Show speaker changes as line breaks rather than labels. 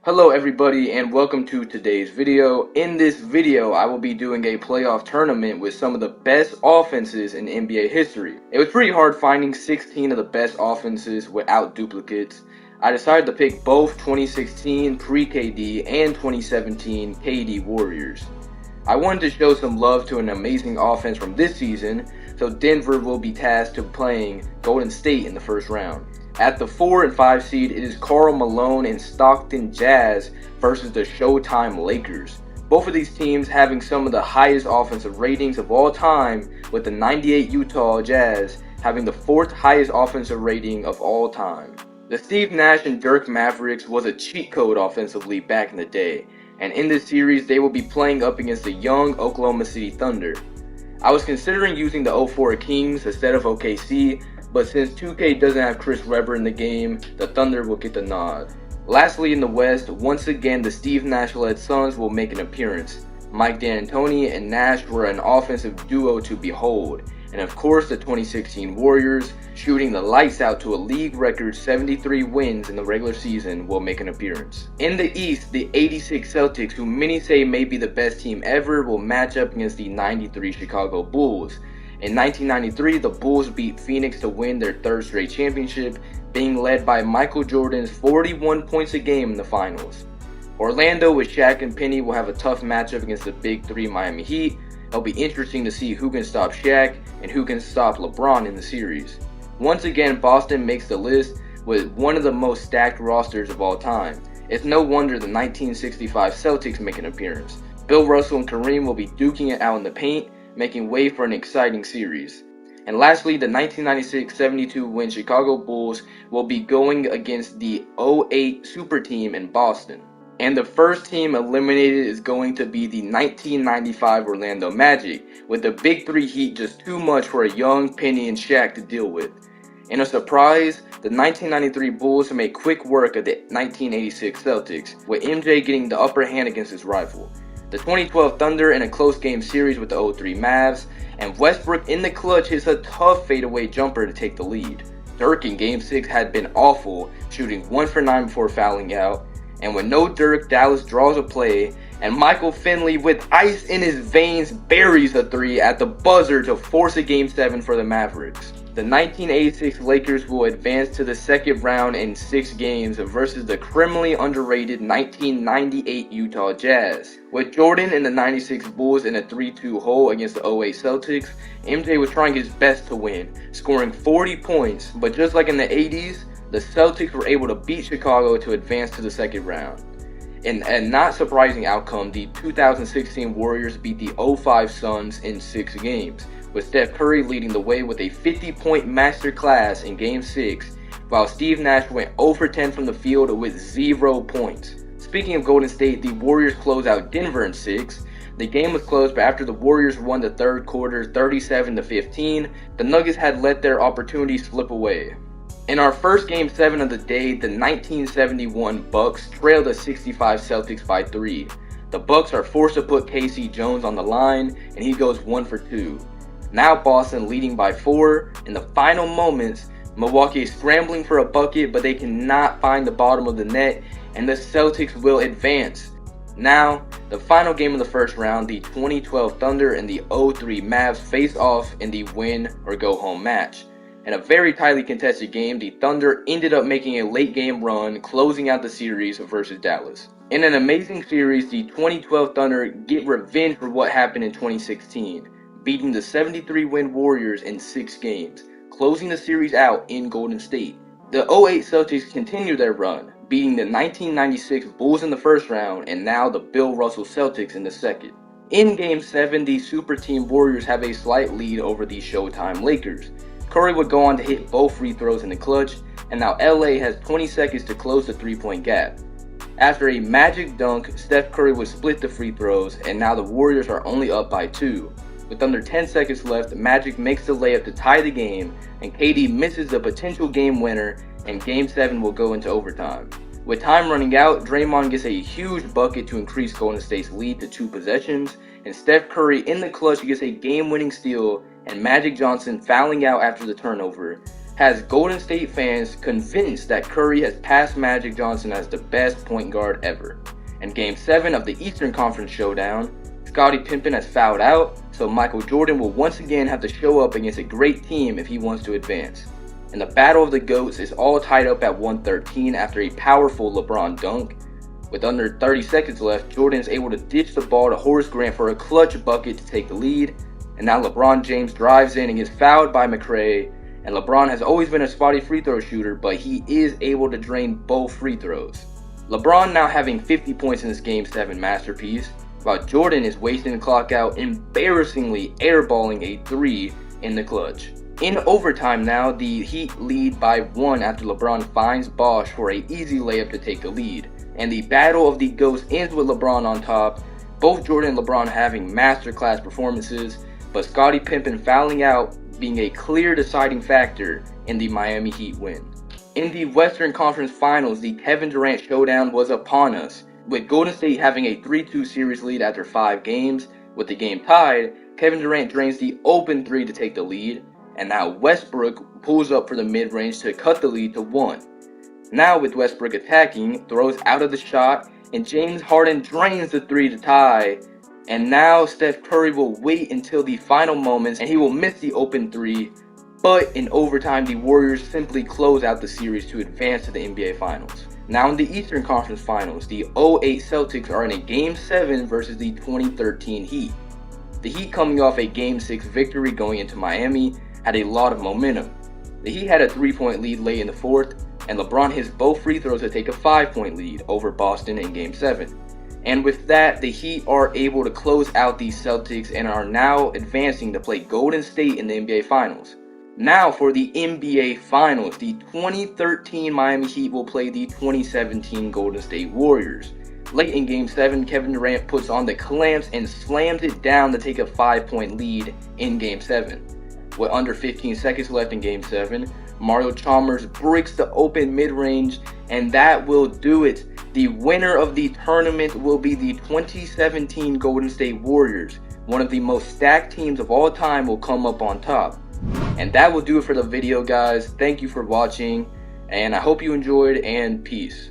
Hello everybody and welcome to today's video. In this video, I will be doing a playoff tournament with some of the best offenses in NBA history. It was pretty hard finding 16 of the best offenses without duplicates. I decided to pick both 2016 pre-KD and 2017 KD Warriors. I wanted to show some love to an amazing offense from this season, so Denver will be tasked to playing Golden State in the first round. At the 4 and 5 seed, it is Karl Malone and Stockton Jazz versus the Showtime Lakers. Both of these teams having some of the highest offensive ratings of all time, with the 98 Utah Jazz having the 4th highest offensive rating of all time. The Steve Nash and Dirk Mavericks was a cheat code offensively back in the day, and in this series they will be playing up against the young Oklahoma City Thunder. I was considering using the 04 Kings instead of OKC, but since 2K doesn't have Chris Webber in the game, the Thunder will get the nod. Lastly, in the West, once again the Steve Nash-led Suns will make an appearance. Mike D'Antoni and Nash were an offensive duo to behold, and of course the 2016 Warriors, shooting the lights out to a league record 73 wins in the regular season, will make an appearance. In the East, the 86 Celtics, who many say may be the best team ever, will match up against the 93 Chicago Bulls. In 1993, the Bulls beat Phoenix to win their 3rd straight championship, being led by Michael Jordan's 41 points a game in the finals. Orlando with Shaq and Penny will have a tough matchup against the Big Three Miami Heat. It'll be interesting to see who can stop Shaq and who can stop LeBron in the series. Once again, Boston makes the list with one of the most stacked rosters of all time. It's no wonder the 1965 Celtics make an appearance. Bill Russell and Kareem will be duking it out in the paint, making way for an exciting series. And lastly, the 1996-72 win Chicago Bulls will be going against the 08 Super Team in Boston. And the first team eliminated is going to be the 1995 Orlando Magic, with the Big Three Heat just too much for a young Penny and Shaq to deal with. In a surprise, the 1993 Bulls made quick work of the 1986 Celtics, with MJ getting the upper hand against his rival. The 2012 Thunder in a close game series with the 03 Mavs, and Westbrook in the clutch hits a tough fadeaway jumper to take the lead. Dirk in Game 6 had been awful, shooting 1 for 9 before fouling out, and with no Dirk, Dallas draws a play, and Michael Finley with ice in his veins buries a 3 at the buzzer to force a Game 7 for the Mavericks. The 1986 Lakers will advance to the second round in 6 games versus the criminally underrated 1998 Utah Jazz. With Jordan and the 96 Bulls in a 3-2 hole against the 08 Celtics, MJ was trying his best to win, scoring 40 points, but just like in the 80s, the Celtics were able to beat Chicago to advance to the second round. In a not surprising outcome, the 2016 Warriors beat the 05 Suns in 6 games, with Steph Curry leading the way with a 50-point masterclass in Game 6, while Steve Nash went 0 for 10 from the field with 0 points. Speaking of Golden State, the Warriors close out Denver in 6. The game was close, but after the Warriors won the third quarter 37-15, the Nuggets had let their opportunity slip away. In our first Game 7 of the day, the 1971 Bucks trailed the 65 Celtics by 3. The Bucks are forced to put Casey Jones on the line, and he goes 1 for 2. Now Boston leading by 4. In the final moments, Milwaukee is scrambling for a bucket, but they cannot find the bottom of the net, and the Celtics will advance. Now, the final game of the first round, the 2012 Thunder and the 03 Mavs face off in the win or go home match. In a very tightly contested game, the Thunder ended up making a late game run, closing out the series versus Dallas. In an amazing series, the 2012 Thunder get revenge for what happened in 2016, beating the 73-win Warriors in 6 games, closing the series out in Golden State. The 08 Celtics continue their run, beating the 1996 Bulls in the first round and now the Bill Russell Celtics in the second. In Game 7, the Super Team Warriors have a slight lead over the Showtime Lakers. Curry would go on to hit both free throws in the clutch, and now LA has 20 seconds to close the 3-point gap. After a magic dunk, Steph Curry would split the free throws, and now the Warriors are only up by 2. With under 10 seconds left, Magic makes the layup to tie the game, and KD misses the potential game winner, and Game 7 will go into overtime. With time running out, Draymond gets a huge bucket to increase Golden State's lead to 2 possessions, and Steph Curry in the clutch gets a game-winning steal, and Magic Johnson fouling out after the turnover has Golden State fans convinced that Curry has passed Magic Johnson as the best point guard ever. In Game 7 of the Eastern Conference Showdown, Scottie Pippen has fouled out, so Michael Jordan will once again have to show up against a great team if he wants to advance. And the Battle of the GOATs is all tied up at 113 after a powerful LeBron dunk. With under 30 seconds left, Jordan is able to ditch the ball to Horace Grant for a clutch bucket to take the lead. And now LeBron James drives in and gets fouled by McRae. And LeBron has always been a spotty free throw shooter, but he is able to drain both free throws. LeBron now having 50 points in this Game 7 masterpiece, while Jordan is wasting the clock out, embarrassingly airballing a 3 in the clutch. In overtime now, the Heat lead by 1 after LeBron finds Bosh for an easy layup to take the lead. And the Battle of the GOATs ends with LeBron on top, both Jordan and LeBron having masterclass performances, but Scottie Pippen fouling out being a clear deciding factor in the Miami Heat win. In the Western Conference Finals, the Kevin Durant showdown was upon us, with Golden State having a 3-2 series lead after 5 games. With the game tied, Kevin Durant drains the open 3 to take the lead, and now Westbrook pulls up for the mid-range to cut the lead to 1. Now with Westbrook attacking, throws out of the shot, and James Harden drains the 3 to tie. And now Steph Curry will wait until the final moments and he will miss the open 3. But in overtime, the Warriors simply close out the series to advance to the NBA Finals. Now in the Eastern Conference Finals, the 08 Celtics are in a Game 7 versus the 2013 Heat. The Heat, coming off a Game 6 victory going into Miami, had a lot of momentum. The Heat had a 3-point lead late in the 4th, and LeBron hits both free throws to take a 5-point lead over Boston in Game 7. And with that, the Heat are able to close out the Celtics and are now advancing to play Golden State in the NBA Finals. Now for the NBA Finals, the 2013 Miami Heat will play the 2017 Golden State Warriors. Late in Game 7, Kevin Durant puts on the clamps and slams it down to take a 5-point lead in Game 7. With under 15 seconds left in Game 7, Mario Chalmers breaks the open mid-range, and that will do it. The winner of the tournament will be the 2017 Golden State Warriors. One of the most stacked teams of all time will come up on top. And that will do it for the video, guys. Thank you for watching, and I hope you enjoyed, and peace.